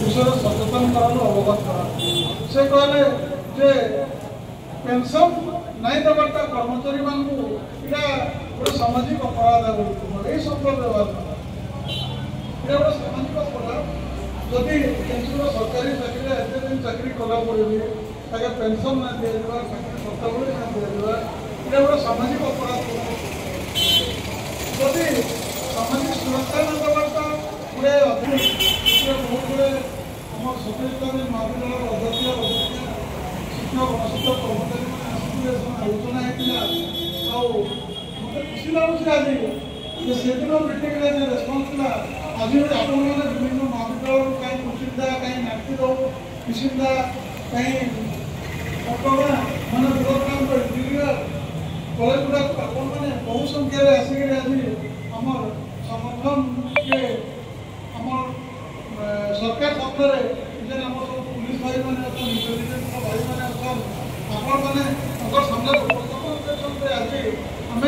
विषय सचेतन करानु अवगत करा से कहले जे पेंशन नहीं देवाटा कर्मचारी मानू इटा गोटे सामाजिक अपराध ये शब्द व्यवहार करा इटा गोटे सामाजिक अपराध जदि सरकारी चाकरी एत दिन चाकरी कला पड़े पेंशन ना दि चाकरी सत्तावली ना दि इटा गोटे सामाजिक अपराध जदि सामाजिक सुरक्षा न देवाटा गोटे बहुत गुड़े आम सतुरी महाविद्यालय अध्यक्ष शिक्षक गणशिक्षक कर्मचारी आलोचना होता मत खुशी लगुच आज से दिन मीटिंग रेस्पन्स था आज आपण मैंने विभिन्न महाविद्यालय कहीं कुचिंदा कहीं नाट्य किसिंदा कहीं मैंने विरोध काम इंजीनियर कॉलेज गुड़ा आपण मैंने बहु संख्यार आसिक आज आम संगठन के आम सरकार सामने आम सब पुलिस भाई मैंने इंटेलिजेंस भाई मैंने आपण मैंने सामने उपस्थापन आज आम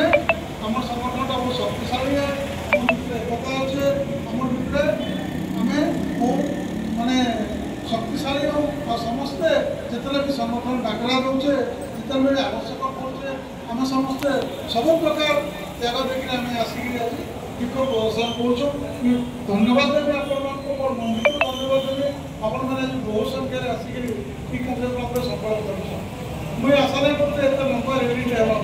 आम संगठन बहुत शक्तिशाली है एकता अच्छे आम भितर आम बहुत मानने शक्तिशाली हूँ और समस्ते जिते भी संगठन डाकरा दौचे जिते भी आवश्यक पड़े आम समस्ते सब प्रकार त्याग देखिए आम आसिक आज ठीक अवसर पहुँचु धन्यवाद देवी आपण मंदिर धन्यवाद देवी आपण मैंने बहुत संख्यार आसिक ठीक कार्यक्रम सफल कर मुझे आशा नहीं करते एत लंबा रैली होगा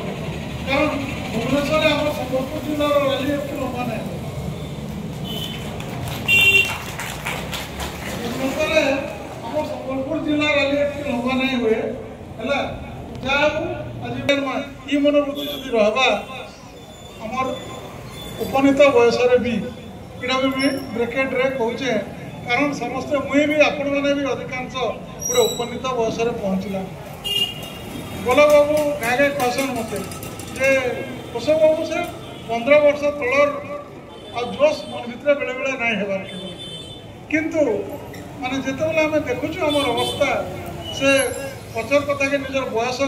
कारण भुवनेश्वर आम सम्बलपुर जिलार रैली एत लंबा नहीं भुवनेश्वर आम सम्बलपुर जिला रैली एत लंबा नहीं हुए है जहाँ आज ये मनोवृत्ति जब रहा आमर उपनीत बयस भी इटा भी ब्रेकेट रे कहे कारण समस्ते मुझे भी आपण मैंने भी अधिकांश गोटे उपनीत बयस पहुँचला गोला बाबू गागे कहसन मत जे केशव बाबू से 15 वर्ष तलर आ जोश मन भितर बेले बेले नहीं हेबार किंतु माने जिते आम देखुचु आम अवस्था से पचर कथा के निजर बयस